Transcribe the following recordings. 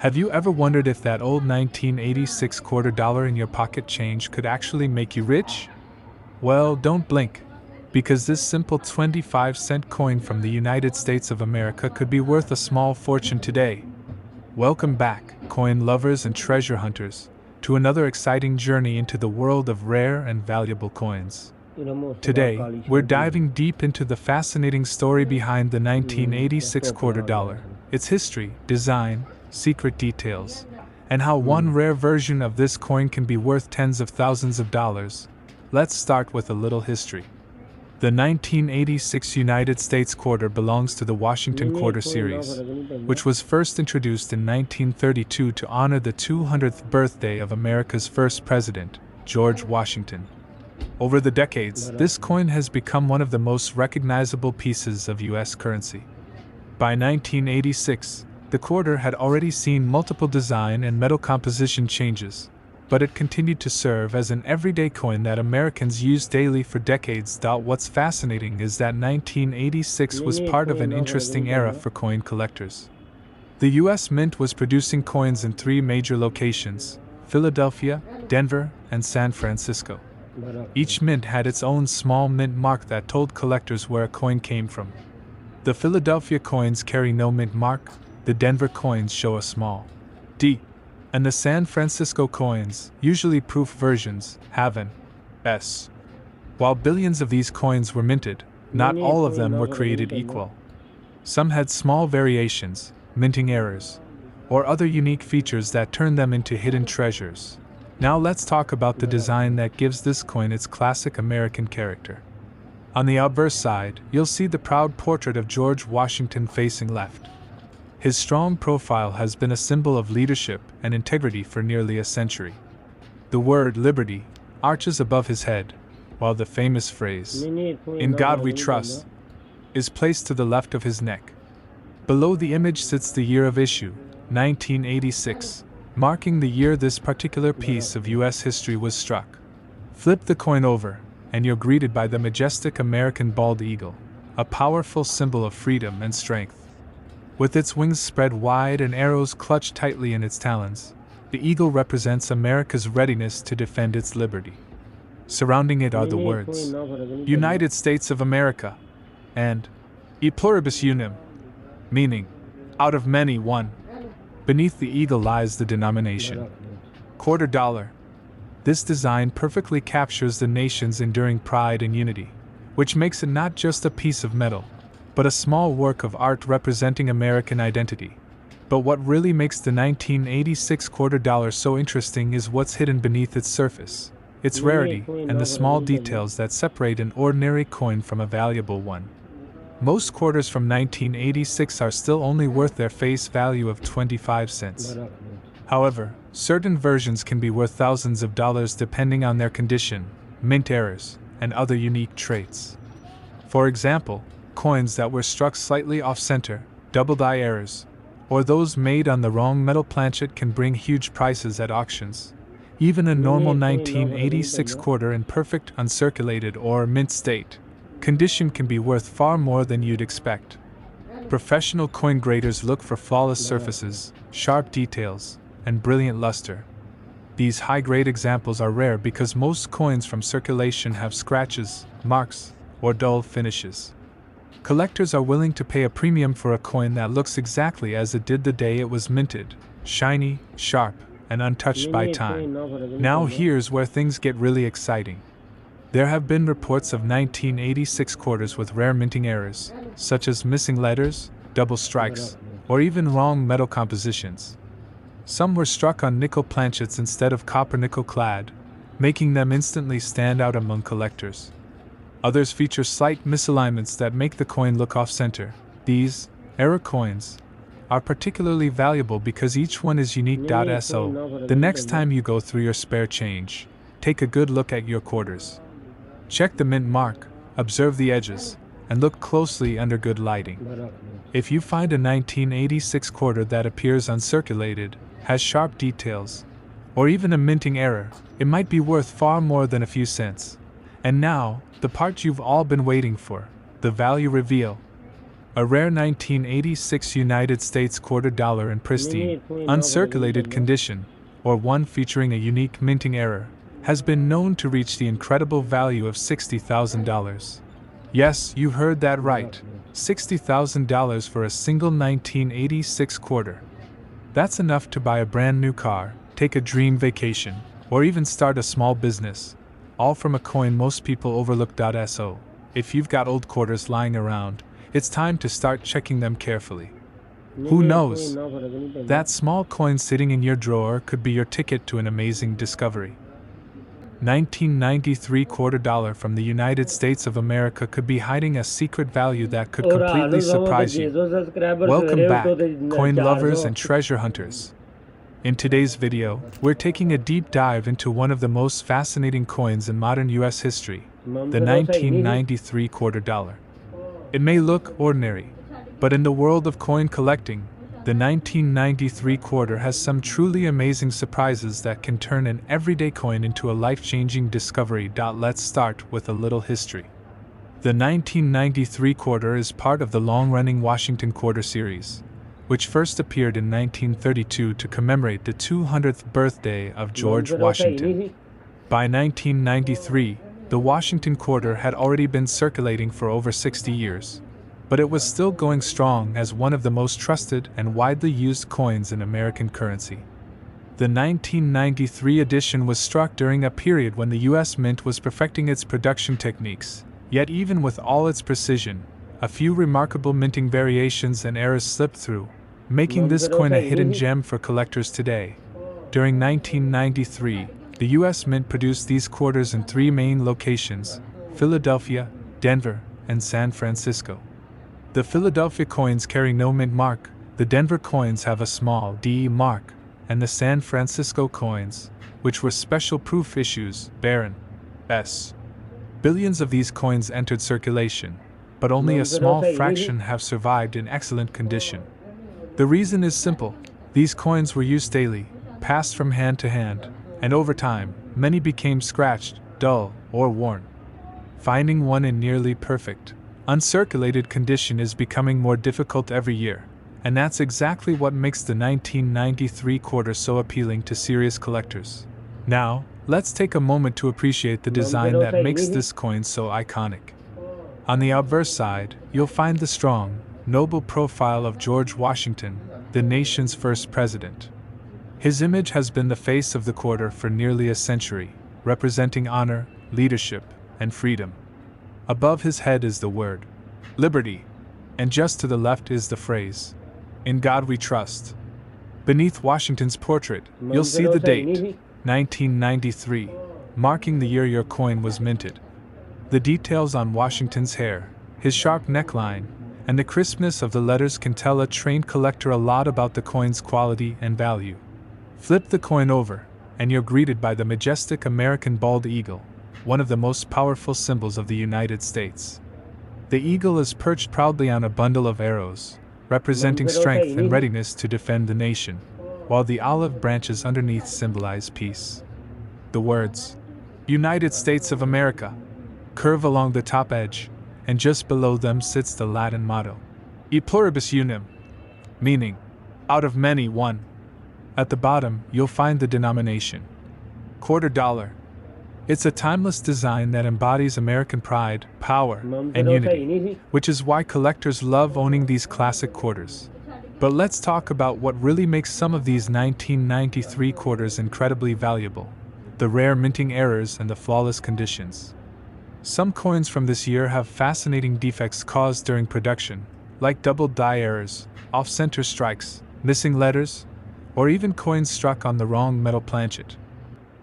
Have you ever wondered if that old 1986 quarter dollar in your pocket change could actually make you rich? Well, don't blink, because this simple 25-cent coin from the United States of America could be worth a small fortune today. Welcome back, coin lovers and treasure hunters, to another exciting journey into the world of rare and valuable coins. Today, we're diving deep into the fascinating story behind the 1986 quarter dollar, its history, design, secret details, and how one rare version of this coin can be worth tens of thousands of dollars. Let's start with a little history. The 1986 United States quarter belongs to the Washington Quarter series, which was first introduced in 1932 to honor the 200th birthday of America's first president, George Washington. Over the decades, this coin has become one of the most recognizable pieces of U.S. currency. By 1986, the quarter had already seen multiple design and metal composition changes, but it continued to serve as an everyday coin that Americans use daily for decades. What's fascinating is that 1986 was part of an interesting era for coin collectors. The U.S. Mint was producing coins in three major locations: Philadelphia, Denver, and San Francisco. Each mint had its own small mint mark that told collectors where a coin came from. The Philadelphia coins carry no mint mark, the Denver coins show a small D, and the San Francisco coins, usually proof versions, have an S. While billions of these coins were minted, not all of them were created equal. Some had small variations, minting errors, or other unique features that turned them into hidden treasures. Now let's talk about the design that gives this coin its classic American character. On the obverse side, you'll see the proud portrait of George Washington facing left. His strong profile has been a symbol of leadership and integrity for nearly a century. The word liberty arches above his head, while the famous phrase, "In God we trust," is placed to the left of his neck. Below the image sits the year of issue, 1986, marking the year this particular piece of U.S. history was struck. Flip the coin over, and you're greeted by the majestic American bald eagle, a powerful symbol of freedom and strength. With its wings spread wide and arrows clutched tightly in its talons, the eagle represents America's readiness to defend its liberty. Surrounding it are the words, "United States of America," and "E pluribus unum," meaning, "Out of many, one." Beneath the eagle lies the denomination, quarter dollar. This design perfectly captures the nation's enduring pride and unity, which makes it not just a piece of metal, but a small work of art representing American identity. But what really makes the 1986 quarter dollar so interesting is what's hidden beneath its surface, its rarity, and the small details that separate an ordinary coin from a valuable one. Most quarters from 1986 are still only worth their face value of 25 cents. However, certain versions can be worth thousands of dollars depending on their condition, mint errors, and other unique traits. For example, coins that were struck slightly off-center, double-die errors, or those made on the wrong metal planchet can bring huge prices at auctions. Even a normal 1986 quarter in perfect, uncirculated, or mint state condition can be worth far more than you'd expect. Professional coin graders look for flawless surfaces, sharp details, and brilliant luster. These high-grade examples are rare because most coins from circulation have scratches, marks, or dull finishes. Collectors are willing to pay a premium for a coin that looks exactly as it did the day it was minted, shiny, sharp, and untouched by time. Now here's where things get really exciting. There have been reports of 1986 quarters with rare minting errors, such as missing letters, double strikes, or even wrong metal compositions. Some were struck on nickel planchets instead of copper nickel clad, making them instantly stand out among collectors. Others feature slight misalignments that make the coin look off-center. These error coins are particularly valuable because each one is unique. So, the next time you go through your spare change, take a good look at your quarters. Check the mint mark, observe the edges, and look closely under good lighting. If you find a 1986 quarter that appears uncirculated, has sharp details, or even a minting error, it might be worth far more than a few cents. And now, the part you've all been waiting for, the value reveal. A rare 1986 United States quarter dollar in pristine, uncirculated condition, or one featuring a unique minting error, has been known to reach the incredible value of $60,000. Yes, you heard that right. $60,000 for a single 1986 quarter. That's enough to buy a brand new car, take a dream vacation, or even start a small business, all from a coin most people overlook. So, if you've got old quarters lying around, it's time to start checking them carefully. Who knows? That small coin sitting in your drawer could be your ticket to an amazing discovery. 1993 quarter dollar from the United States of America could be hiding a secret value that could completely surprise you. Welcome back, coin lovers and treasure hunters. In today's video, we're taking a deep dive into one of the most fascinating coins in modern US history, the 1993 quarter dollar. It may look ordinary, but in the world of coin collecting, the 1993 quarter has some truly amazing surprises that can turn an everyday coin into a life-changing discovery. Let's start with a little history. The 1993 quarter is part of the long-running Washington Quarter series, which first appeared in 1932 to commemorate the 200th birthday of George Washington. By 1993, the Washington Quarter had already been circulating for over 60 years, but it was still going strong as one of the most trusted and widely used coins in American currency. The 1993 edition was struck during a period when the U.S. Mint was perfecting its production techniques, yet even with all its precision, a few remarkable minting variations and errors slipped through, making this coin a hidden gem for collectors today. During 1993, the U.S. Mint produced these quarters in three main locations: Philadelphia, Denver, and San Francisco. The Philadelphia coins carry no mint mark, the Denver coins have a small D mark, and the San Francisco coins, which were special proof issues, bear an S. Billions of these coins entered circulation, but only a small fraction have survived in excellent condition. The reason is simple: these coins were used daily, passed from hand to hand, and over time, many became scratched, dull, or worn. Finding one in nearly perfect, uncirculated condition is becoming more difficult every year, and that's exactly what makes the 1993 quarter so appealing to serious collectors. Now, let's take a moment to appreciate the design that makes this coin so iconic. On the obverse side, you'll find the strong, noble profile of George Washington, the nation's first president. His image has been the face of the quarter for nearly a century, representing honor, leadership, and freedom. Above his head is the word, liberty, and just to the left is the phrase, "In God we trust." Beneath Washington's portrait, you'll see the date, 1993, marking the year your coin was minted. The details on Washington's hair, his sharp neckline, and the crispness of the letters can tell a trained collector a lot about the coin's quality and value. Flip the coin over, and you're greeted by the majestic American bald eagle, one of the most powerful symbols of the United States. The eagle is perched proudly on a bundle of arrows, representing strength and readiness to defend the nation, while the olive branches underneath symbolize peace. The words, "United States of America," curve along the top edge, and just below them sits the Latin motto, "E pluribus unum," meaning, "Out of many, one." At the bottom, you'll find the denomination, quarter dollar. It's a timeless design that embodies American pride, power, and unity, which is why collectors love owning these classic quarters. But let's talk about what really makes some of these 1993 quarters incredibly valuable: the rare minting errors and the flawless conditions. Some coins from this year have fascinating defects caused during production, like double die errors, off-center strikes, missing letters, or even coins struck on the wrong metal planchet.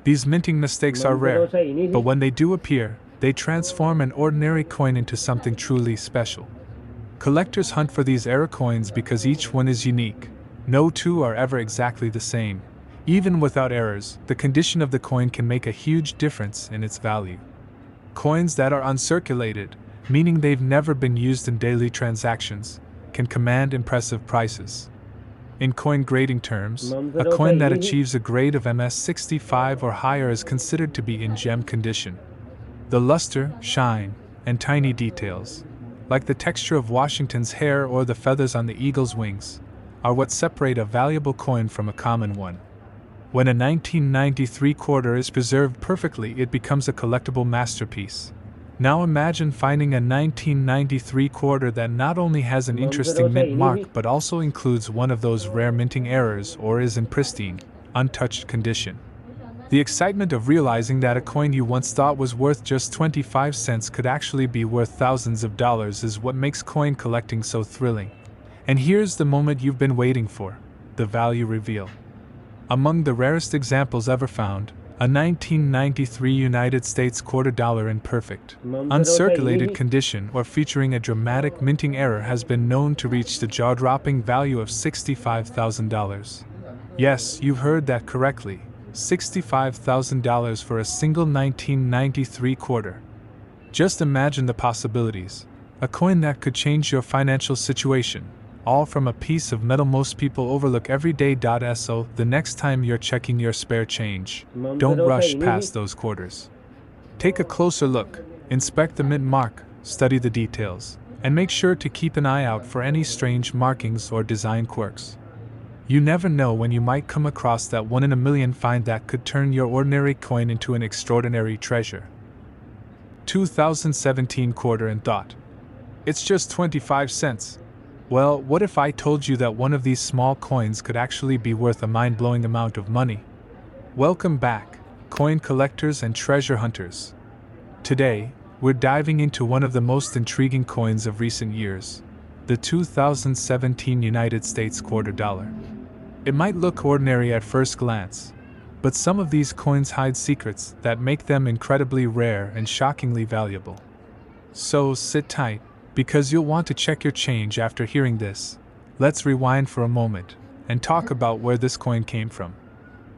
These minting mistakes are rare, but when they do appear, they transform an ordinary coin into something truly special. Collectors hunt for these error coins because each one is unique. No two are ever exactly the same. Even without errors, the condition of the coin can make a huge difference in its value. Coins that are uncirculated, meaning they've never been used in daily transactions, can command impressive prices. In coin grading terms, a coin that achieves a grade of MS65 or higher is considered to be in gem condition. The luster, shine, and tiny details, like the texture of Washington's hair or the feathers on the eagle's wings, are what separate a valuable coin from a common one. When a 1993 quarter is preserved perfectly, it becomes a collectible masterpiece. Now imagine finding a 1993 quarter that not only has an interesting mint mark but also includes one of those rare minting errors or is in pristine, untouched condition. The excitement of realizing that a coin you once thought was worth just 25 cents could actually be worth thousands of dollars is what makes coin collecting so thrilling. And here's the moment you've been waiting for: the value reveal. Among the rarest examples ever found, a 1993 United States quarter dollar in perfect, uncirculated condition or featuring a dramatic minting error has been known to reach the jaw-dropping value of $65,000. Yes, you've heard that correctly, $65,000 for a single 1993 quarter. Just imagine the possibilities. A coin that could change your financial situation, all from a piece of metal most people overlook every day. So the next time you're checking your spare change, don't rush past those quarters. Take a closer look, inspect the mint mark, study the details, and make sure to keep an eye out for any strange markings or design quirks. You never know when you might come across that one-in-a-million find that could turn your ordinary coin into an extraordinary treasure. 2017 quarter and thought, it's just 25 cents. Well, what if I told you that one of these small coins could actually be worth a mind-blowing amount of money? Welcome back, coin collectors and treasure hunters. Today, we're diving into one of the most intriguing coins of recent years, the 2017 United States quarter dollar. It might look ordinary at first glance, but some of these coins hide secrets that make them incredibly rare and shockingly valuable. So sit tight, because you'll want to check your change after hearing this. Let's rewind for a moment and talk about where this coin came from.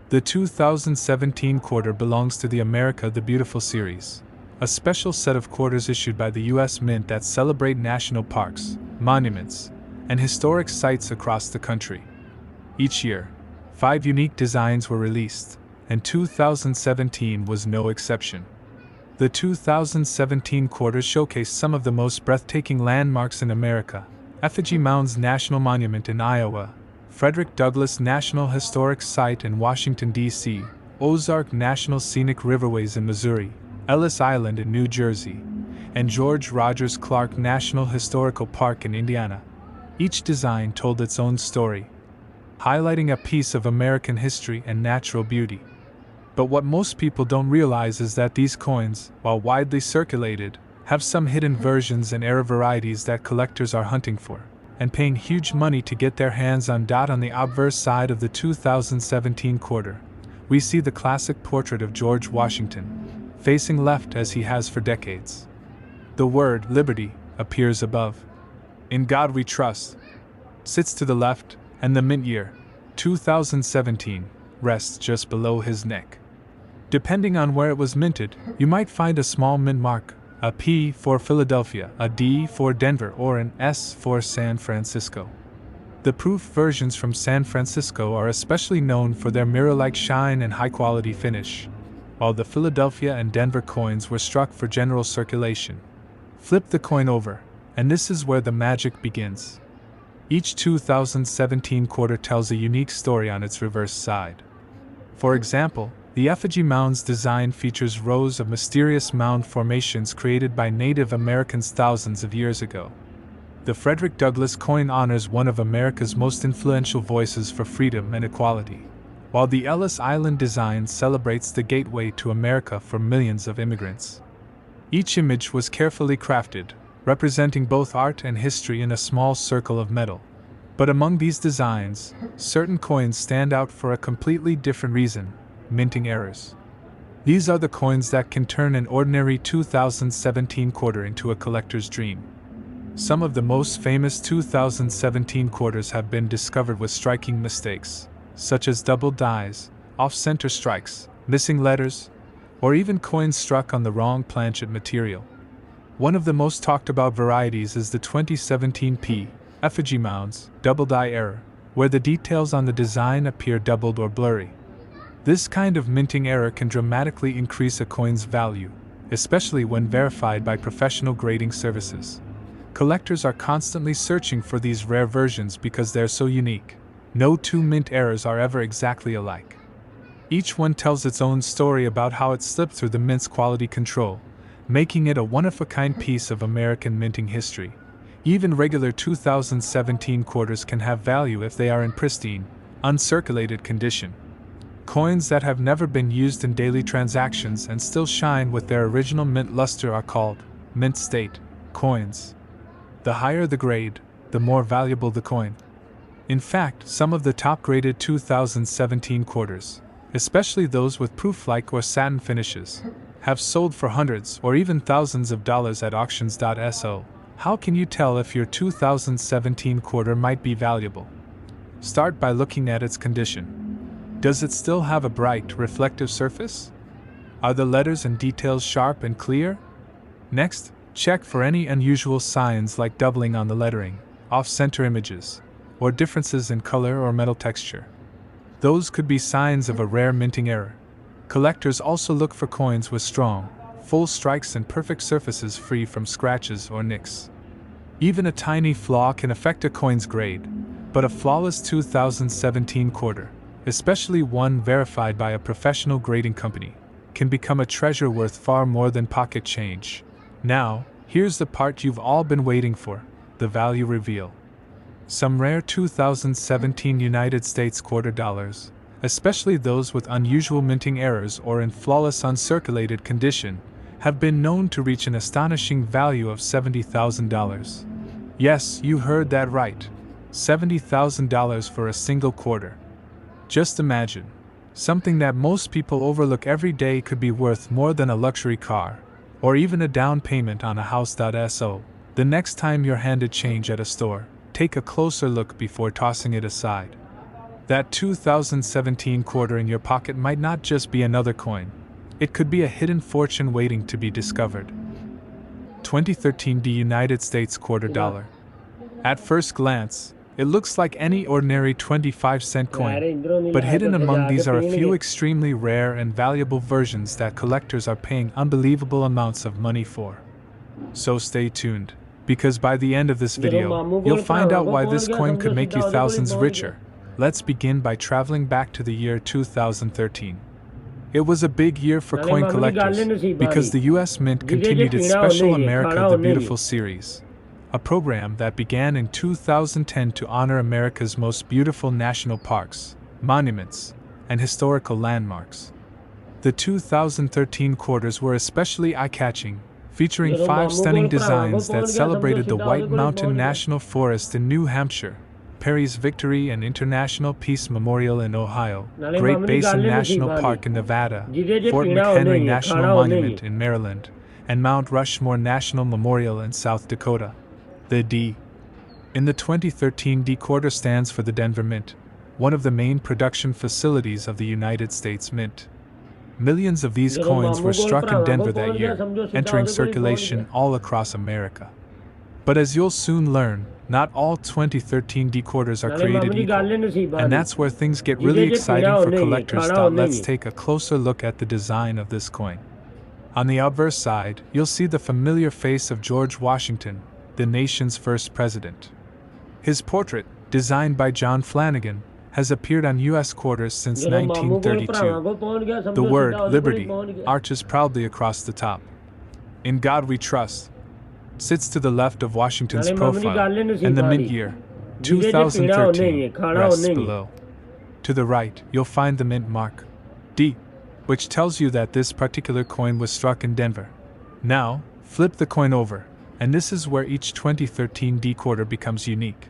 The 2017 quarter belongs to the America the Beautiful series, a special set of quarters issued by the U.S. Mint that celebrate national parks, monuments, and historic sites across the country. Each year, 5 unique designs were released, and 2017 was no exception. The 2017 quarters showcased some of the most breathtaking landmarks in America: Effigy Mounds National Monument in Iowa, Frederick Douglass National Historic Site in Washington, D.C., Ozark National Scenic Riverways in Missouri, Ellis Island in New Jersey, and George Rogers Clark National Historical Park in Indiana. Each design told its own story, highlighting a piece of American history and natural beauty. But what most people don't realize is that these coins, while widely circulated, have some hidden versions and error varieties that collectors are hunting for, and paying huge money to get their hands on. On the obverse side of the 2017 quarter, we see the classic portrait of George Washington, facing left as he has for decades. The word Liberty appears above. In God We Trust sits to the left, and the mint year, 2017, rests just below his neck. Depending on where it was minted, you might find a small mint mark, a P for Philadelphia, a D for Denver, or an S for San Francisco. The proof versions from San Francisco are especially known for their mirror-like shine and high-quality finish, while the Philadelphia and Denver coins were struck for general circulation. Flip the coin over, and this is where the magic begins. Each 2017 quarter tells a unique story on its reverse side. For example, the Effigy Mounds design features rows of mysterious mound formations created by Native Americans thousands of years ago. The Frederick Douglass coin honors one of America's most influential voices for freedom and equality, while the Ellis Island design celebrates the gateway to America for millions of immigrants. Each image was carefully crafted, representing both art and history in a small circle of metal. But among these designs, certain coins stand out for a completely different reason: minting errors. These are the coins that can turn an ordinary 2017 quarter into a collector's dream. Some of the most famous 2017 quarters have been discovered with striking mistakes, such as double dies, off-center strikes, missing letters, or even coins struck on the wrong planchet material. One of the most talked about varieties is the 2017 P. Effigy Mounds double die error, where the details on the design appear doubled or blurry. This kind of minting error can dramatically increase a coin's value, especially when verified by professional grading services. Collectors are constantly searching for these rare versions because they're so unique. No two mint eras are ever exactly alike. Each one tells its own story about how it slipped through the mint's quality control, making it a one-of-a-kind piece of American minting history. Even regular 2017 quarters can have value if they are in pristine, uncirculated condition. Coins that have never been used in daily transactions and still shine with their original mint luster are called mint state coins. The higher the grade, the more valuable the coin. In fact, some of the top-graded 2017 quarters, especially those with proof-like or satin finishes, have sold for hundreds or even thousands of dollars at auctions.so. How can you tell if your 2017 quarter might be valuable? Start by looking at its condition. Does it still have a bright, reflective surface? Are the letters and details sharp and clear? Next, check for any unusual signs like doubling on the lettering, off-center images, or differences in color or metal texture. Those could be signs of a rare minting error. Collectors also look for coins with strong, full strikes and perfect surfaces free from scratches or nicks. Even a tiny flaw can affect a coin's grade, but a flawless 2017 quarter, especially one verified by a professional grading company, can become a treasure worth far more than pocket change. Now, here's the part you've all been waiting for, the value reveal. Some rare 2017 United States quarter dollars, especially those with unusual minting errors or in flawless uncirculated condition, have been known to reach an astonishing value of $70,000. Yes, you heard that right. $70,000 for a single quarter. Just imagine, something that most people overlook every day could be worth more than a luxury car, or even a down payment on a house.so. The next time you're handed change at a store, take a closer look before tossing it aside. That 2017 quarter in your pocket might not just be another coin. It could be a hidden fortune waiting to be discovered. 2013 United States quarter dollar. At first glance, it looks like any ordinary 25-cent coin, but hidden among these are a few extremely rare and valuable versions that collectors are paying unbelievable amounts of money for. So stay tuned, because by the end of this video, you'll find out why this coin could make you thousands richer. Let's begin by traveling back to the year 2013. It was a big year for coin collectors, because the US Mint continued its Special America the Beautiful series, a program that began in 2010 to honor America's most beautiful national parks, monuments, and historical landmarks. The 2013 quarters were especially eye-catching, featuring 5 stunning designs that celebrated the White Mountain National Forest in New Hampshire, Perry's Victory and International Peace Memorial in Ohio, Great Basin National Park in Nevada, Fort McHenry National Monument in Maryland, and Mount Rushmore National Memorial in South Dakota. The D in the 2013 D quarter stands for the Denver Mint, one of the main production facilities of the United States Mint. Millions of these coins were struck in Denver that year, entering circulation all across America. But as you'll soon learn, not all 2013 D quarters are created equal, and that's where things get really exciting for collectors. Let's take a closer look at the design of this coin. On the obverse side, you'll see the familiar face of George Washington, the nation's first president. His portrait, designed by John Flanagan, has appeared on U.S. quarters since 1932. The word Liberty arches proudly across the top. In God We Trust sits to the left of Washington's profile, and the mint year, 2013, rests below. To the right, you'll find the mint mark, D, which tells you that this particular coin was struck in Denver. Now, flip the coin over, and this is where each 2013 D quarter becomes unique.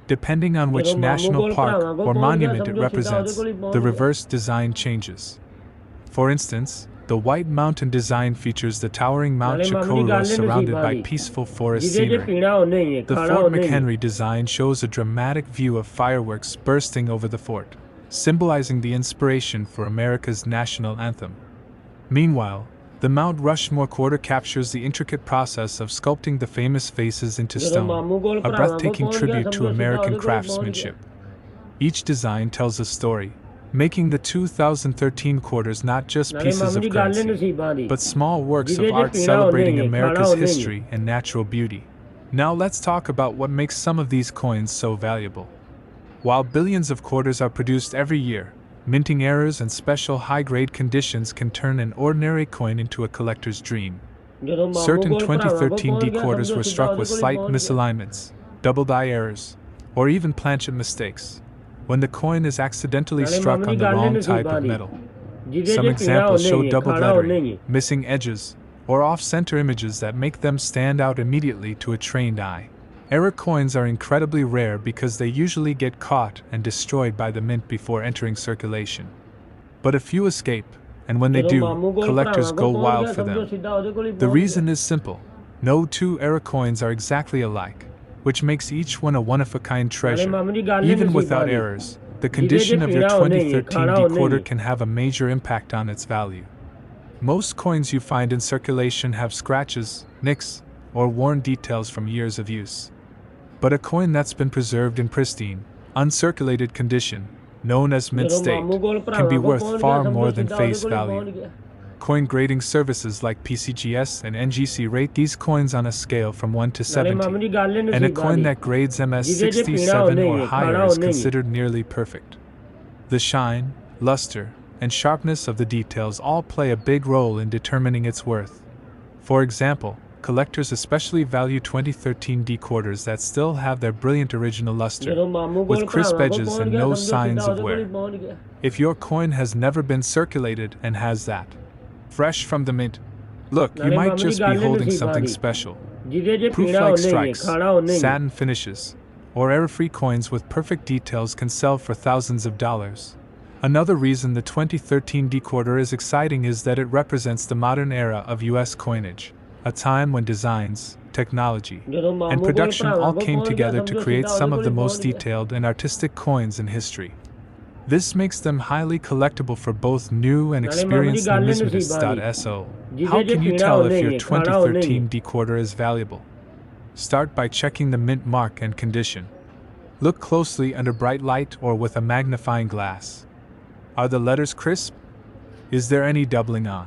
Depending on which national park or monument it represents, the reverse design changes. For instance, the White Mountain design features the towering Mount Chicoro surrounded by peaceful forest scenery. The Fort McHenry design shows a dramatic view of fireworks bursting over the fort, symbolizing the inspiration for America's national anthem. Meanwhile, the Mount Rushmore quarter captures the intricate process of sculpting the famous faces into stone, a breathtaking tribute to American craftsmanship. Each design tells a story, making the 2013 quarters not just pieces of currency, but small works of art celebrating America's history and natural beauty. Now let's talk about what makes some of these coins so valuable. While billions of quarters are produced every year, minting errors and special high-grade conditions can turn an ordinary coin into a collector's dream. ਜਦੋਂ ਮਾਮੂ Certain ਕੋਲ ਭਰਾਵਾਂ ਕੋਲ 2013 D ਪਹੁੰਚ ਗਿਆ quarters ਸਮਝੋ were ਸਿੱਧਾ struck ਉਹਦੇ with ਕੋਲ ਹੀ slight ਪਹੁੰਚ ਗਿਆ misalignments, double die errors, or even planchet mistakes, when the coin is accidentally ਨਾਲੇ struck ਮਾਮੂ on ਦੀ the ਗੱਲ wrong ਨਹੀਂ type ਨਸੀਬਾਂ of ਦੀ metal. ਜਿਹਦੇ Some ਜੇ ਪੀਣਾ examples ਉਹਨੇ show ਹੀ doubled ਖਾਣਾ ਉਹਨੇ lettering, he missing edges, or off-center images that make them stand out immediately to a trained eye. Error coins are incredibly rare because they usually get caught and destroyed by the mint before entering circulation. But a few escape, and when they ਜਦੋਂ do, ਮਾਮੂ ਕੋਲ collectors ਭਰਾਵਾਂ go ਕੋਲ ਪਹੁੰਚ wild ਗਿਆ for ਸਮਝੋ them. ਸਿੱਧਾ ਉਹਦੇ ਕੋਲ ਹੀ The ਪਹੁੰਚ ਗਿਆ reason is simple. No two error coins are exactly alike, which makes each one a one-of-a-kind ਨਾਲੇ treasure. ਮਾਮੂ ਦੀ ਗੱਲ ਨਹੀਂ Even ਨਸੀਬਾਂ without the errors, the ਜਿਹਦੇ ਜੇ condition of your ਪੀਣਾ ਉਹਨੇ ਹੀ 2013 ਖਾਣਾ D ਉਹਨੇ quarter he can have a major impact on its value. Most coins you find in circulation have scratches, nicks, or worn details from years of use. But a coin that's been preserved in pristine, uncirculated condition, known as mint ਜਦੋਂ state, ਮਾਮੂ ਕੋਲ can ਭਰਾਵਾਂ be ਕੋਲ worth ਪਹੁੰਚ far ਗਿਆ more ਸਮਝੋ than ਸਿੱਧਾ ਉਹਦੇ face ਕੋਲ ਹੀ ਪਹੁੰਚ value. ਗਿਆ Coin grading services like PCGS and NGC rate these coins on a scale from 1 to ਨਾਲੇ ਮਾਮੂ 70, ਦੀ ਗੱਲ ਨਹੀਂ and a ਨਸੀਬਾਂ coin the that grades them as ਜਿਹਦੇ ਜੇ ਪੀਣਾ 67 ਉਹਨੇ or ਹੀ higher ਖਾਣਾ is ਉਹਨੇ ਹੀ considered nearly perfect. The shine, luster, and sharpness of the details all play a big role in determining its worth. For example, collectors especially value 2013 D quarters that still have their brilliant original luster, ਜਦੋਂ ਮਾਮੂ ਕੋਲ with crisp ਭਰਾਵਾਂ ਕੋਲ edges ਪਹੁੰਚ and ਗਿਆ no ਸਮਝੋ signs ਸਿੱਧਾ of ਉਹਦੇ ਕੋਲ ਹੀ wear. ਪਹੁੰਚ ਗਿਆ If your coin has never been circulated and has that, fresh from the mint, look, you ਨਾਲੇ might ਮਾਮੂ ਦੀ just be ਗੱਲ ਨਹੀਂ holding ਨਸੀਬਾਂ something ਦੀ special. ਜਿਹਦੇ ਜੇ Proof ਪੀਣਾ like ਉਹਨੇ ਹੀ strikes, ਖਾਣਾ ਉਹਨੇ ਹੀ satin finishes, or error-free coins with perfect details can sell for thousands of dollars. Another reason the 2013 D quarter is exciting is that it represents the modern era of US coinage, a time when designs, technology, ਜਦੋਂ and ਮਾਮੂ ਕੋਲ production ਭਰਾਵਾਂ all ਕੋਲ came ਪਹੁੰਚ ਗਿਆ together to ਸਮਝੋ create ਸਿੱਧਾ some ਉਹਦੇ of the ਕੋਲ ਹੀ most ਪਹੁੰਚ ਗਿਆ detailed and artistic coins in history. This makes them highly collectible for both new and ਨਾਲੇ ਮਾਮੂ ਦੀ experienced ਗੱਲ ਨਹੀਂ ਨਸੀਬਾਂ ਦੀ numismatists.so. ਜਿਹਦੇ How ਜੇ can you ਪੀਣਾ tell ਉਹਨੇ if ਹੀ your ਖਾਣਾ ਉਹਨੇ ਹੀ 2013 D quarter is valuable? Start by checking the mint mark and condition. Look closely under bright light or with a magnifying glass. Are the letters crisp? Is there any doubling on?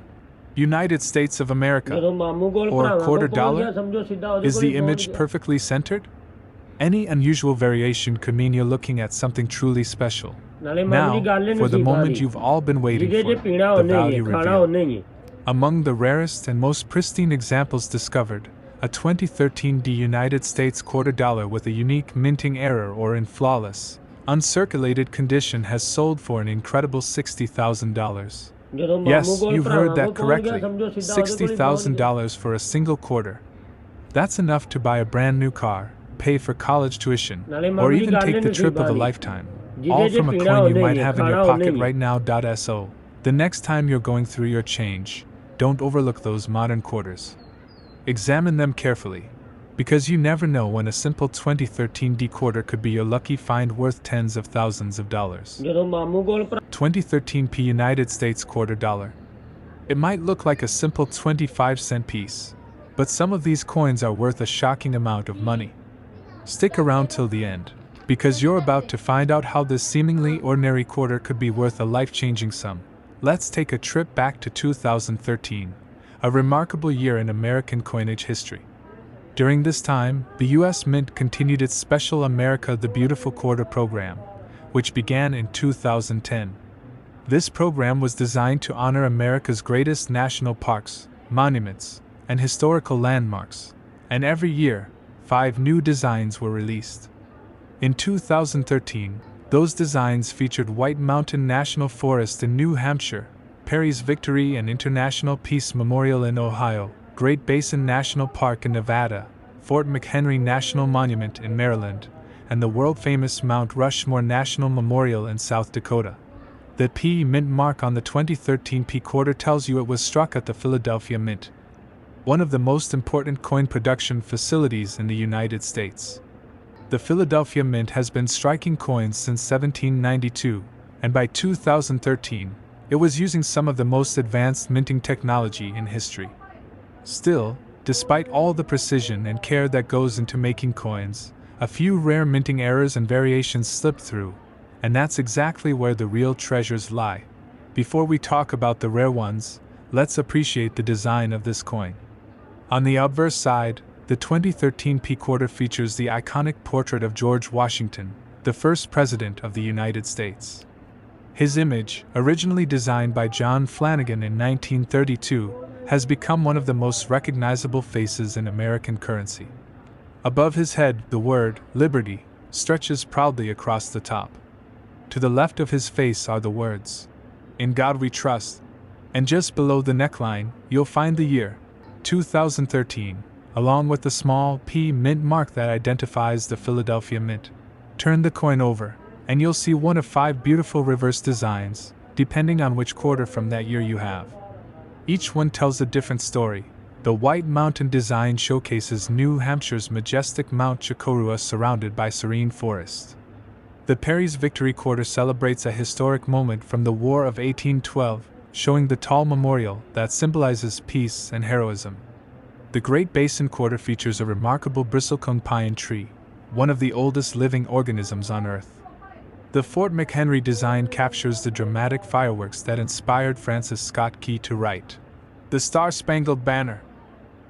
United States of America, ਜਦੋਂ ਮਾਮੂ ਕੋਲ or a ਭਰਾਵਾਂ ਕੋਲ quarter ਪਹੁੰਚ ਗਿਆ dollar? ਸਮਝੋ ਸਿੱਧਾ ਉਹਦੇ Is ਕੋਲ ਹੀ the ਪਹੁੰਚ image ਗਿਆ perfectly centered? Any unusual variation could mean you're looking at something truly special. ਨਾਲੇ ਮਾਮੂ ਦੀ Now, ਗੱਲ ਨਹੀਂ for the ਨਸੀਬਾਂ moment the you've all been waiting ਜਿਹਦੇ ਜੇ for, ਪੀਣਾ the ਉਹਨੇ ਹੀ value ਖਾਣਾ reveal. ਉਹਨੇ ਹੀ Among the rarest and most pristine examples discovered, a 2013 D United States quarter dollar with a unique minting error or in flawless, uncirculated condition has sold for an incredible $60,000. ਜਦੋਂ Yes, ਮਾਮੂ ਕੋਲ you've ਭਰਾਵਾਂ heard ਕੋਲ that ਪਹੁੰਚ ਗਿਆ correctly. ਸਮਝੋ ਸਿੱਧਾ ਉਹਦੇ ਕੋਲ ਹੀ ਪਹੁੰਚ ਗਿਆ $60,000 for a single quarter. That's enough to buy a brand new car, pay for college tuition, ਨਾਲੇ or ਮਾਮੂ ਦੀ even ਗੱਲ take ਨਹੀਂ the trip ਨਸੀਬਾਂ of a the lifetime. ਜਿਹਦੇ All ਜੇ from a ਪੀਣਾ coin you ਉਹਨੇ might he have in your ਖਾਣਾ ਉਹਨੇ pocket he right now.so. The next time you're going through your change, don't overlook those modern quarters. Examine them carefully, because you never know when a simple 2013 D quarter could be your lucky find worth tens of thousands of dollars. ਜਦੋਂ ਮਾਮੂ ਕੋਲ 2013 P United States quarter dollar. It might look like a simple 25-cent piece, but some of these coins are worth a shocking amount of money. Stick around till the end, because you're about to find out how this seemingly ordinary quarter could be worth a life-changing sum. Let's take a trip back to 2013, a remarkable year in American coinage history. During this time, the U.S. Mint continued its special America the Beautiful Quarter program, which began in 2010. This program was designed to honor America's greatest national parks, monuments, and historical landmarks, and every year, 5 new designs were released. In 2013, those designs featured White Mountain National Forest in New Hampshire, Perry's Victory and International Peace Memorial in Ohio, Great Basin National Park in Nevada, Fort McHenry National Monument in Maryland, and the world-famous Mount Rushmore National Memorial in South Dakota. The P Mint mark on the 2013 P quarter tells you it was struck at the Philadelphia Mint, one of the most important coin production facilities in the United States. The Philadelphia Mint has been striking coins since 1792, and by 2013, it was using some of the most advanced minting technology in history. Still, despite all the precision and care that goes into making coins, a few rare minting errors and variations slip through, and that's exactly where the real treasures lie. Before we talk about the rare ones, let's appreciate the design of this coin. On the obverse side, The 2013 P quarter features the iconic portrait of George Washington, the first President of the United States. His image, originally designed by John Flanagan in 1932, has become one of the most recognizable faces in American currency. Above his head, the word Liberty stretches proudly across the top. To the left of his face are the words, "In God We Trust," and just below the neckline, you'll find the year, 2013, along with the small P mint mark that identifies the Philadelphia Mint. Turn the coin over, and you'll see one of 5 beautiful reverse designs, depending on which quarter from that year you have. Each one tells a different story. The White Mountain design showcases New Hampshire's majestic Mount Chocorua surrounded by serene forest. The Perry's Victory Quarter celebrates a historic moment from the War of 1812, showing the tall memorial that symbolizes peace and heroism. The Great Basin Quarter features a remarkable bristlecone pine tree, one of the oldest living organisms on Earth. The Fort McHenry design captures the dramatic fireworks that inspired Francis Scott Key to write The Star-Spangled Banner.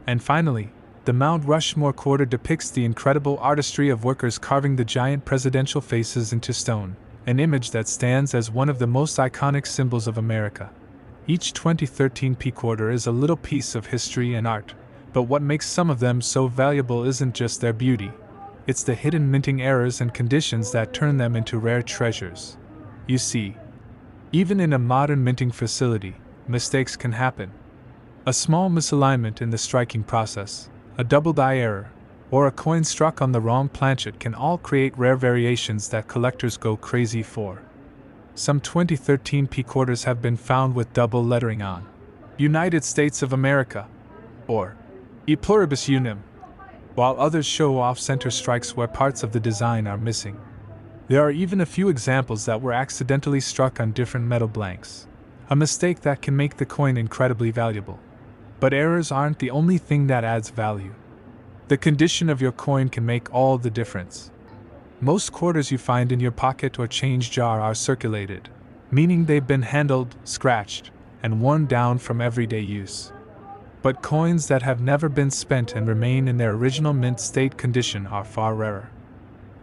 And finally, the Mount Rushmore Quarter depicts the incredible artistry of workers carving the giant presidential faces into stone, an image that stands as one of the most iconic symbols of America. Each 2013 P quarter is a little piece of history and art, but what makes some of them so valuable isn't just their beauty. It's the hidden minting errors and conditions that turn them into rare treasures. You see, even in a modern minting facility, mistakes can happen. A small misalignment in the striking process, a double die error, or a coin struck on the wrong planchet can all create rare variations that collectors go crazy for. Some 2013 P quarters have been found with double lettering on United States of America, or E pluribus unum, while others show off-center strikes where parts of the design are missing. There are even a few examples that were accidentally struck on different metal blanks, a mistake that can make the coin incredibly valuable. But errors aren't the only thing that adds value. The condition of your coin can make all the difference. Most quarters you find in your pocket or change jar are circulated, meaning they've been handled, scratched, and worn down from everyday use. But coins that have never been spent and remain in their original mint state condition are far rarer.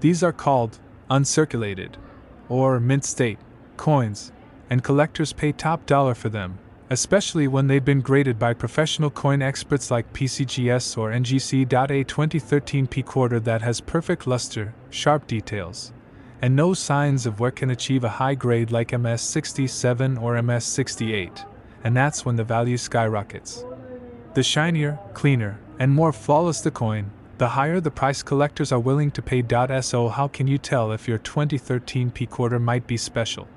These are called uncirculated, or mint state, coins, and collectors pay top dollar for them, especially when they've been graded by professional coin experts like PCGS or NGC. A 2013 P quarter that has perfect luster, sharp details, and no signs of what can achieve a high grade like MS67 or MS68, and that's when the value skyrockets. The shinier, cleaner, and more flawless the coin, the higher the price collectors are willing to pay. So how can you tell if your 2013 P quarter might be special?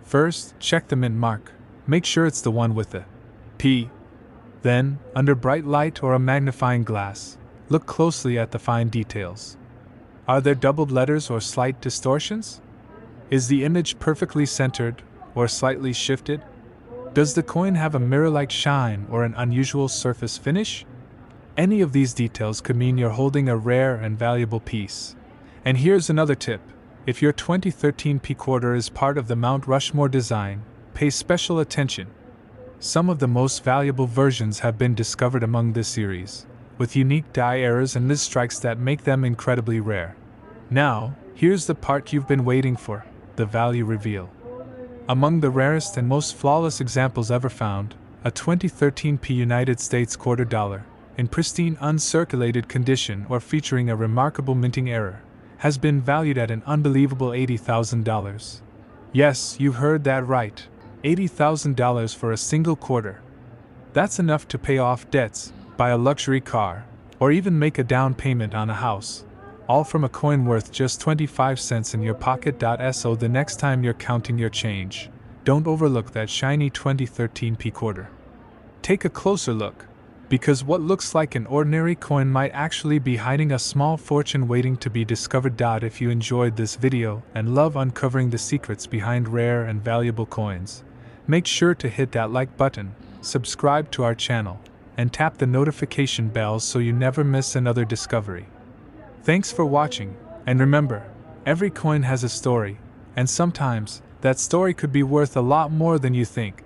First, check the mint mark. Make sure it's the one with the P. Then, under bright light or a magnifying glass, look closely at the fine details. Are there doubled letters or slight distortions? Is the image perfectly centered or slightly shifted? Does the coin have a mirror-like shine or an unusual surface finish? Any of these details could mean you're holding a rare and valuable piece. And here's another tip. If your 2013 P quarter is part of the Mount Rushmore design, pay special attention. Some of the most valuable versions have been discovered among this series, with unique die errors and misstrikes that make them incredibly rare. Now, here's the part you've been waiting for, the value reveal. Among the rarest and most flawless examples ever found, a 2013 P United States quarter dollar, in pristine uncirculated condition or featuring a remarkable minting error, has been valued at an unbelievable $80,000. Yes, you heard that right. $80,000 for a single quarter. That's enough to pay off debts, buy a luxury car, or even make a down payment on a house, all from a coin worth just 25 cents in your pocket. So the next time you're counting your change, don't overlook that shiny 2013 P quarter. Take a closer look, because what looks like an ordinary coin might actually be hiding a small fortune waiting to be discovered. If you enjoyed this video and love uncovering the secrets behind rare and valuable coins, make sure to hit that like button, subscribe to our channel, and tap the notification bell so you never miss another discovery. Thanks for watching, and remember, every coin has a story, and sometimes that story could be worth a lot more than you think.